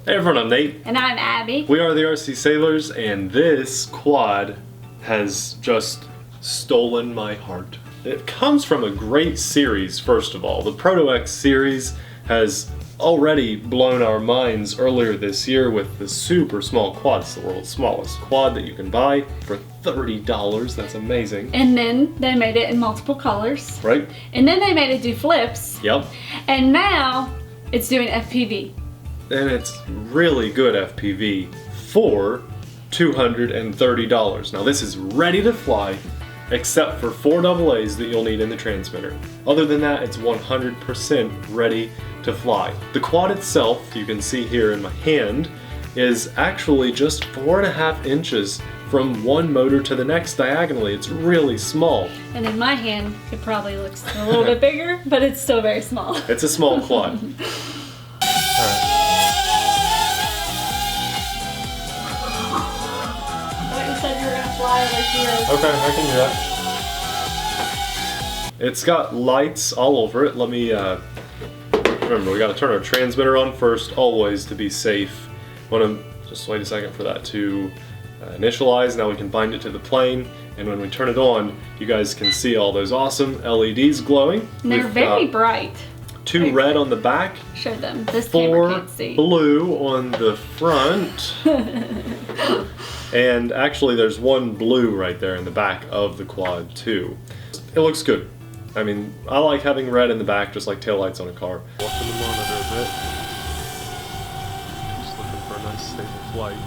Hey everyone, I'm Nate. And I'm Abby. We are the RTF, and this quad has just stolen my heart. It comes from a great series, first of all. The Proto X series has already blown our minds earlier this year with the super small quad. It's the world's smallest quad that you can buy for $30. That's amazing. And then they made it in multiple colors. Right? And then they made it do flips. Yep. And now it's doing FPV. And it's really good FPV for $230. Now this is ready to fly, except for 4 AA's that you'll need in the transmitter. Other than that, it's 100% ready to fly. The quad itself, you can see here in my hand, is actually just 4.5 inches from one motor to the next diagonally. It's really small. And in my hand, it probably looks a little bit bigger, but it's still very small. It's a small quad. Alright. Fly over here. Okay, I can do that. It's got lights all over it. Let me, remember, we gotta turn our transmitter on first, always, to be safe. Wanna just wait a second for that to initialize. Now we can bind it to the plane, and when we turn it on, you guys can see all those awesome LEDs glowing. And they're very bright. 2 red on the back. Show them. This camera 4 can't see. blue on the front. And actually there's 1 blue right there in the back of the quad too. It looks good. I mean, I like having red in the back, just like taillights on a car. Walking the monitor a bit. Just looking for a nice stable flight.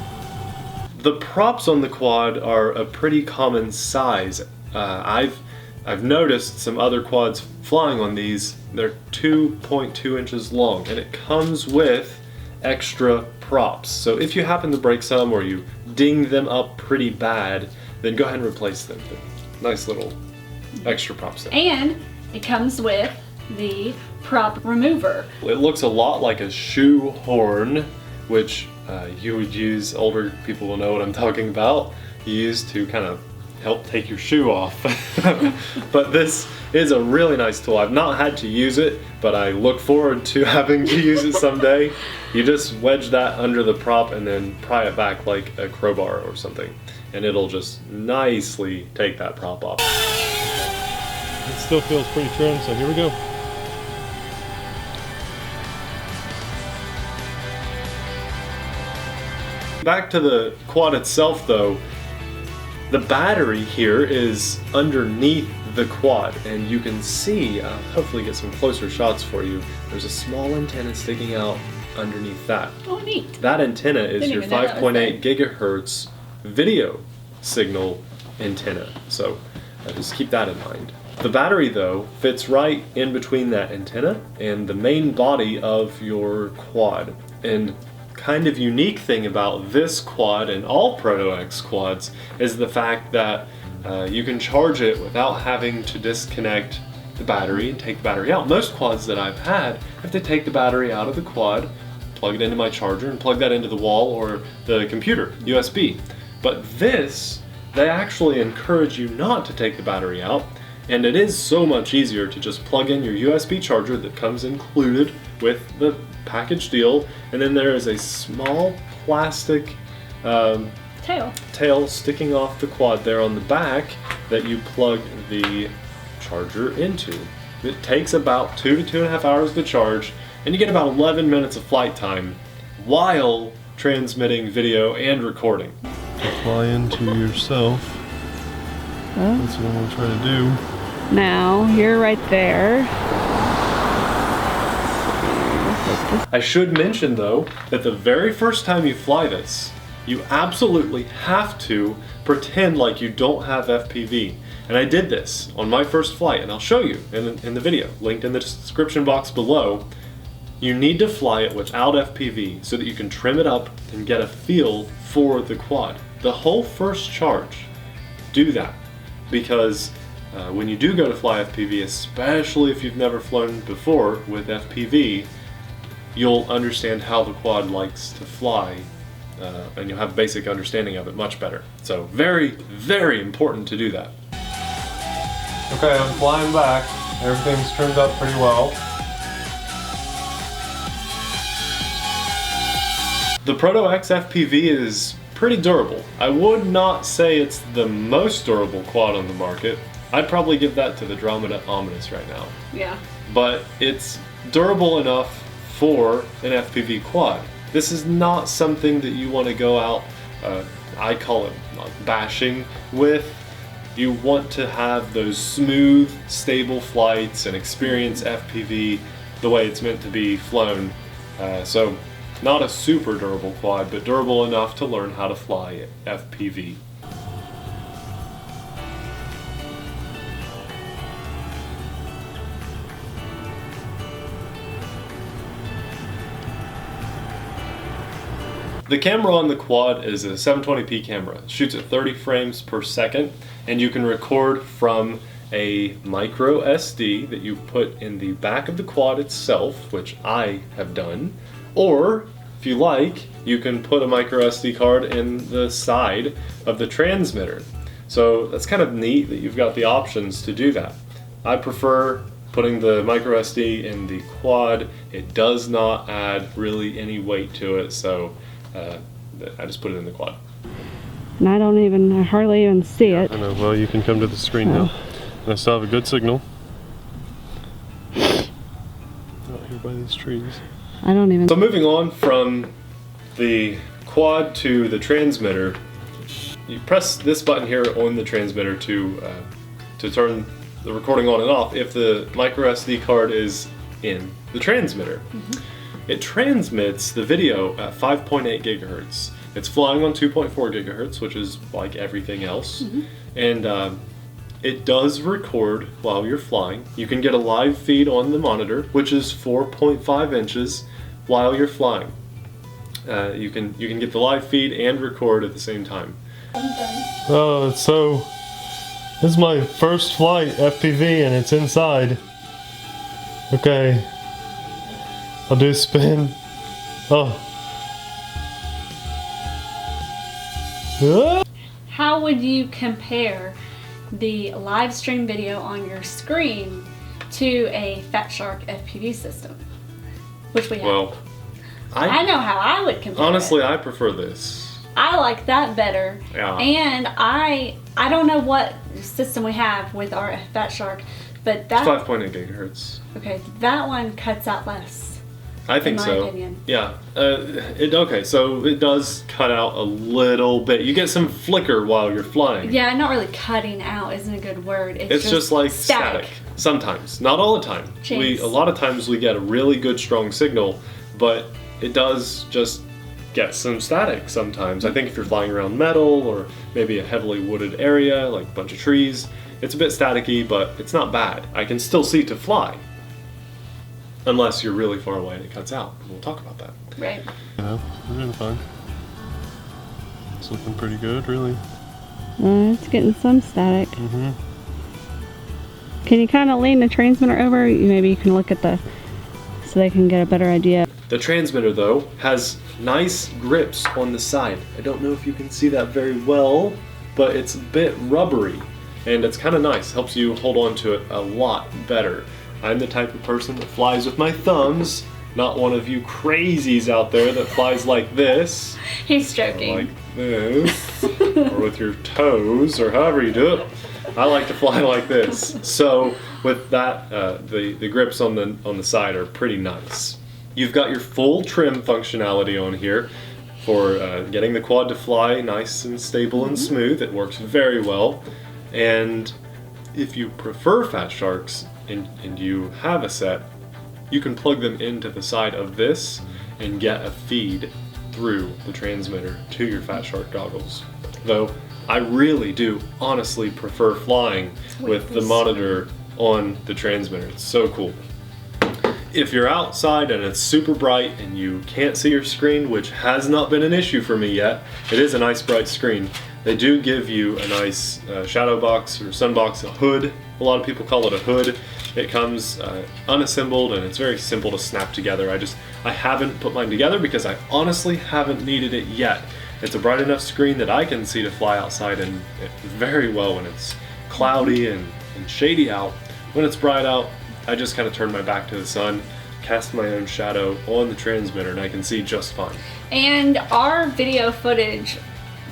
The props on the quad are a pretty common size. I've noticed some other quads flying on these. They're 2.2 inches long, and it comes with extra props. So if you happen to break some or you ding them up pretty bad, then go ahead and replace them. Nice little extra props there. And it comes with the prop remover. It looks a lot like a shoe horn, which you would use, older people will know what I'm talking about, you use to kind of help take your shoe off. But this is a really nice tool. I've not had to use it, but I look forward to having to use it someday. You just wedge that under the prop and then pry it back like a crowbar or something, and it'll just nicely take that prop off. It still feels pretty trim, so here we go. Back to the quad itself though, the battery here is underneath the quad, and you can see, I'll hopefully get some closer shots for you, there's a small antenna sticking out underneath that. Oh, neat. That antenna is your 5.8 gigahertz video signal antenna, so just keep that in mind. The battery though fits right in between that antenna and the main body of your quad. And kind of unique thing about this quad and all Proto X quads is the fact that you can charge it without having to disconnect the battery and take the battery out. Most quads that I've had, I have to take the battery out of the quad, plug it into my charger, and plug that into the wall or the computer, USB. But this, they actually encourage you not to take the battery out, and it is so much easier to just plug in your USB charger that comes included with the package deal, and then there is a small plastic tail sticking off the quad there on the back that you plug the charger into. It takes about 2 to 2.5 hours to charge, and you get about 11 minutes of flight time while transmitting video and recording. Fly into yourself. Oh. That's what I'm going to try to do. Now, you're right there. I should mention though that the very first time you fly this, you absolutely have to pretend like you don't have FPV. And I did this on my first flight, and I'll show you in the video, linked in the description box below. You need to fly it without FPV so that you can trim it up and get a feel for the quad. The whole first charge, do that, because when you do go to fly FPV, especially if you've never flown before with FPV, you'll understand how the quad likes to fly, and you'll have a basic understanding of it much better. So very, very important to do that. Okay, I'm flying back. Everything's trimmed up pretty well. The Proto X FPV is pretty durable. I would not say it's the most durable quad on the market. I'd probably give that to the Dromeda Omnis right now. Yeah. But it's durable enough for an FPV quad. This is not something that you want to go out, I call it bashing with. You want to have those smooth, stable flights and experience FPV the way it's meant to be flown. So not a super durable quad, but durable enough to learn how to fly FPV. The camera on the quad is a 720p camera. It shoots at 30 frames per second, and you can record from a micro SD that you put in the back of the quad itself, which I have done, or if you like, you can put a micro SD card in the side of the transmitter. So that's kind of neat that you've got the options to do that. I prefer putting the micro SD in the quad. It does not add really any weight to it, so I just put it in the quad. And I hardly even see it. I know, well, you can come to the screen now. And I still have a good signal. Out here by these trees. I don't even. So moving on from the quad to the transmitter, you press this button here on the transmitter to turn the recording on and off if the micro SD card is in the transmitter. It transmits the video at 5.8 gigahertz. It's flying on 2.4 gigahertz, which is like everything else. And it does record while you're flying. You can get a live feed on the monitor, which is 4.5 inches while you're flying. You can get the live feed and record at the same time. Oh, so this is my first flight FPV and it's inside. Okay. I'll do a spin. Oh. How would you compare the live stream video on your screen to a Fat Shark FPV system, which we have? Well, I know how I would compare. honestly, it. I prefer this. I like that better. Yeah. And I don't know what system we have with our Fat Shark, but that 5.8 gigahertz. okay, that one cuts out less. I think in my so. opinion. Yeah. Okay, so it does cut out a little bit. You get some flicker while you're flying. Yeah, not really cutting out isn't a good word. It's just like static. Sometimes, not all the time. A lot of times we get a really good strong signal, but it does just get some static sometimes. I think if you're flying around metal or maybe a heavily wooded area, like a bunch of trees, it's a bit staticky, but it's not bad. I can still see to fly. Unless you're really far away and it cuts out. We'll talk about that. Right. Yeah, we're doing fine. It's looking pretty good, really. It's getting some static. Can you kind of lean the transmitter over? Maybe you can look at so they can get a better idea. The transmitter, though, has nice grips on the side. I don't know if you can see that very well, but it's a bit rubbery. And it's kind of nice. Helps you hold on to it a lot better. I'm the type of person that flies with my thumbs, not one of you crazies out there that flies like this. He's joking. Or like this, or with your toes, or however you do it. I like to fly like this. So with that, the grips on the side are pretty nice. You've got your full trim functionality on here for getting the quad to fly nice and stable and smooth. It works very well. And if you prefer Fat Sharks, and you have a set, you can plug them into the side of this and get a feed through the transmitter to your Fat Shark goggles. Though I really do honestly prefer flying with the monitor on the transmitter. It's so cool. If you're outside and it's super bright and you can't see your screen, which has not been an issue for me yet, it is a nice bright screen. They do give you a nice shadow box or sun box, a hood. A lot of people call it a hood. It comes unassembled and it's very simple to snap together. I haven't put mine together because I honestly haven't needed it yet. It's a bright enough screen that I can see to fly outside and very well when it's cloudy and shady out. When it's bright out, I just kind of turn my back to the sun, cast my own shadow on the transmitter and I can see just fine. And our video footage,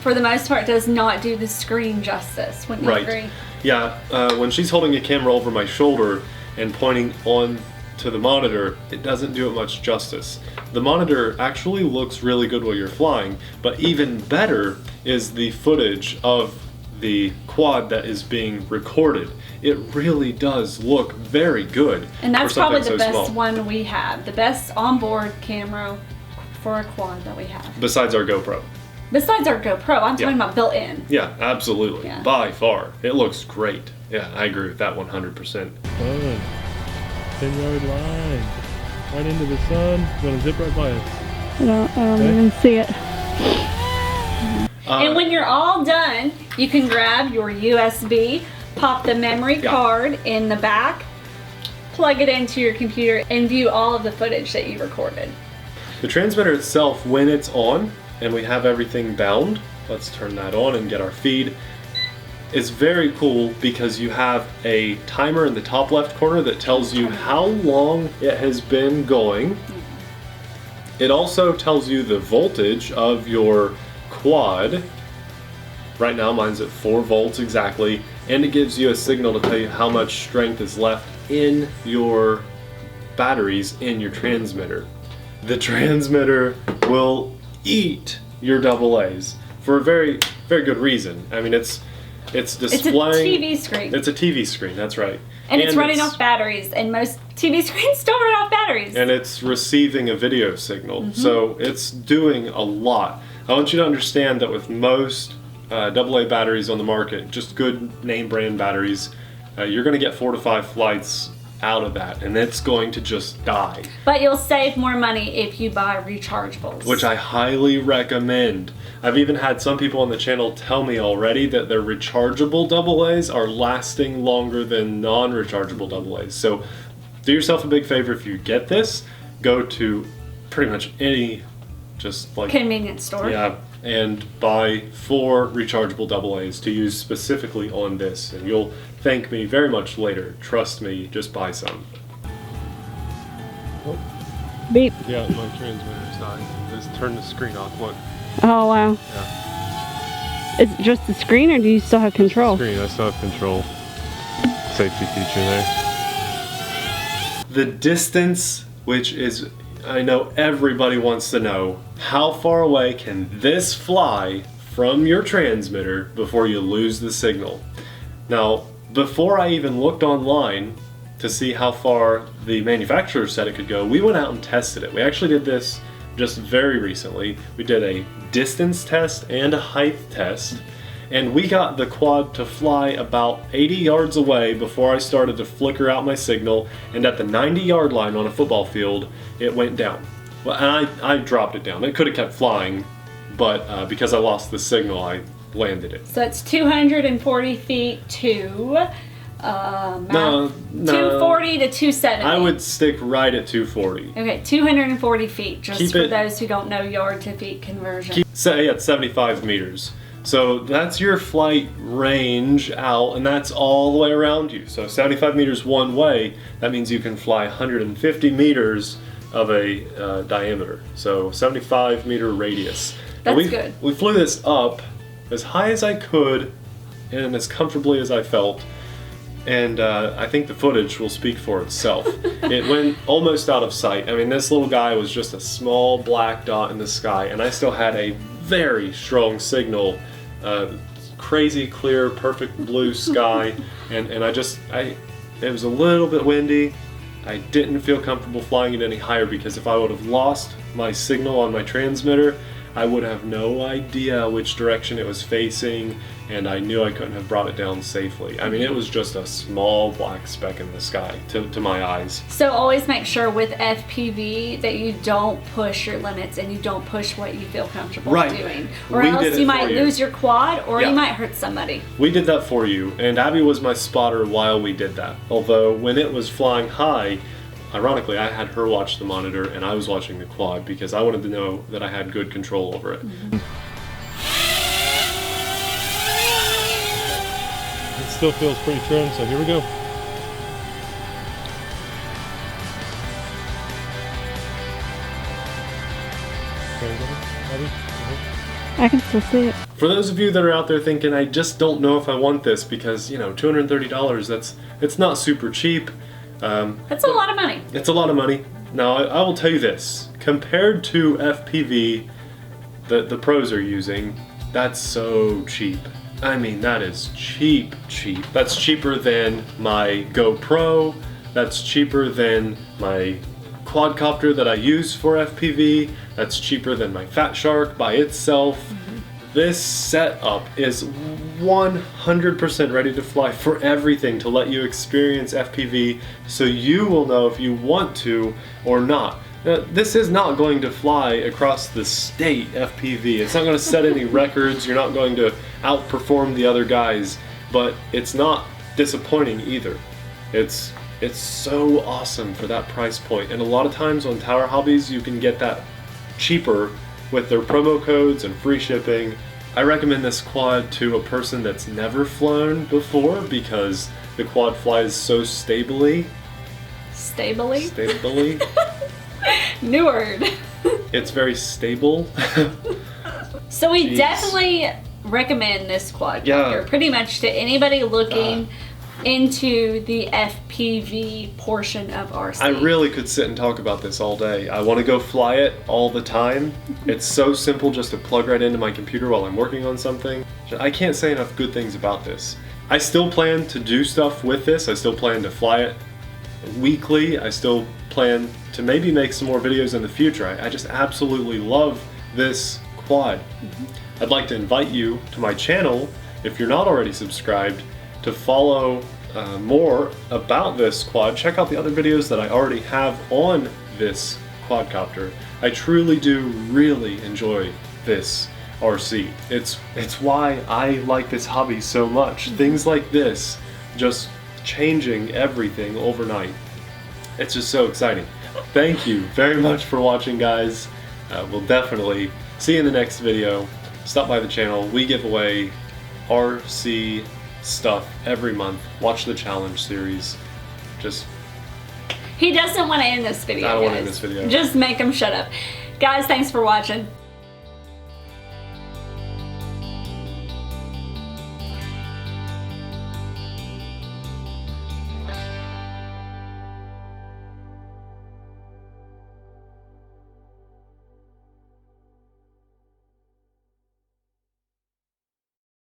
for the most part, does not do the screen justice. Wouldn't you agree? Yeah, when she's holding a camera over my shoulder and pointing on to the monitor, it doesn't do it much justice. The monitor actually looks really good while you're flying, but even better is the footage of the quad that is being recorded. It really does look very good. And that's for probably something the so best small. one we have. The best onboard camera for a quad that we have. Besides our GoPro. Besides our GoPro, I'm Yeah. talking about built-in. Yeah, absolutely. Yeah. By far. It looks great. Yeah, I agree with that 100%. Fun. 10-yard line. Right into the sun. Gonna zip right by us. I don't Okay. even see it. And when you're all done, you can grab your USB, pop the memory card in the back, plug it into your computer, and view all of the footage that you recorded. The transmitter itself, when it's on and we have everything bound, let's turn that on and get our feed. It's very cool because you have a timer in the top left corner that tells you how long it has been going. It also tells you the voltage of your quad. Right now mine's at 4 volts exactly, and it gives you a signal to tell you how much strength is left in your batteries in your transmitter. The transmitter will eat your AA's for a very, very good reason. I mean, it's displaying. It's a TV screen. It's a TV screen, that's right. And it's running off batteries, and most TV screens don't run off batteries. And it's receiving a video signal, so it's doing a lot. I want you to understand that with most AA batteries on the market, just good name brand batteries, you're going to get 4 to 5 flights out of that, and it's going to just die. But you'll save more money if you buy rechargeables. Which I highly recommend. I've even had some people on the channel tell me already that their rechargeable AA's are lasting longer than non-rechargeable AA's. So do yourself a big favor if you get this, go to pretty much any just like convenience store. Yeah, and buy 4 rechargeable AA's to use specifically on this, and you'll thank me very much later. Trust me, just buy some. Beep. Yeah, my transmitter's died. Just turn the screen off. Look. Oh, wow. Yeah. Is it just the screen, or do you still have control? Screen. I still have control. Safety feature there. The distance, which is, I know everybody wants to know, how far away can this fly from your transmitter before you lose the signal? Now, before I even looked online to see how far the manufacturer said it could go, we went out and tested it. We actually did this just very recently. We did a distance test and a height test, and we got the quad to fly about 80 yards away before I started to flicker out my signal, and at the 90-yard line on a football field, it went down. Well, and I dropped it down. It could have kept flying, but because I lost the signal, I landed it. So it's 240 feet to No, 240 to 270. I would stick right at 240. Okay, 240 feet, just Keep for it- those who don't know yard to feet conversion. Say at 75 meters. So that's your flight range out, and that's all the way around you. So 75 meters one way, that means you can fly 150 meters of a diameter. So 75 meter radius. And That's good. We flew this up as high as I could and as comfortably as I felt. And I think the footage will speak for itself. It went almost out of sight. I mean, this little guy was just a small black dot in the sky, and I still had a very strong signal. Crazy clear, perfect blue sky, and it was a little bit windy. I didn't feel comfortable flying it any higher because if I would have lost my signal on my transmitter, I would have no idea which direction it was facing, and I knew I couldn't have brought it down safely. I mean, it was just a small black speck in the sky to my eyes. So always make sure with FPV that you don't push your limits and you don't push what you feel comfortable Right. doing. Or We else did it you for might you. lose your quad or Yeah. you might hurt somebody. We did that for you, and Abby was my spotter while we did that. Although when it was flying high, ironically, I had her watch the monitor and I was watching the quad because I wanted to know that I had good control over it. It still feels pretty trim, so here we go. I can still see it. For those of you that are out there thinking, I just don't know if I want this because, you know, $230, it's not super cheap. That's a lot of money. It's a lot of money. Now, I will tell you this. Compared to FPV that the pros are using, that's so cheap. I mean, that is cheap. That's cheaper than my GoPro. That's cheaper than my quadcopter that I use for FPV. That's cheaper than my Fat Shark by itself. This setup is 100% ready to fly for everything to let you experience FPV so you will know if you want to or not. Now, this is not going to fly across the state FPV. It's not going to set any records. You're not going to outperform the other guys, but it's not disappointing either. It's so awesome for that price point. And a lot of times on Tower Hobbies, you can get that cheaper with their promo codes and free shipping. I recommend this quad to a person that's never flown before because the quad flies so stably. Stably? New word. It's very stable. So we definitely recommend this quadcopter pretty much to anybody looking into the FPV portion of RC. I really could sit and talk about this all day. I want to go fly it all the time. It's so simple just to plug right into my computer while I'm working on something. I can't say enough good things about this. I still plan to do stuff with this. I still plan to fly it weekly. I still plan to maybe make some more videos in the future. I just absolutely love this quad. I'd like to invite you to my channel, if you're not already subscribed, to follow more about this quad. Check out the other videos that I already have on this quadcopter. I truly do really enjoy this RC. It's why I like this hobby so much. Things like this, just changing everything overnight. It's just so exciting. Thank you very much for watching, guys. We'll definitely see you in the next video. Stop by the channel. We give away RC stuff every month. Watch the challenge series. He doesn't want to end this video. I don't want to end this video. Just make him shut up. Guys, thanks for watching.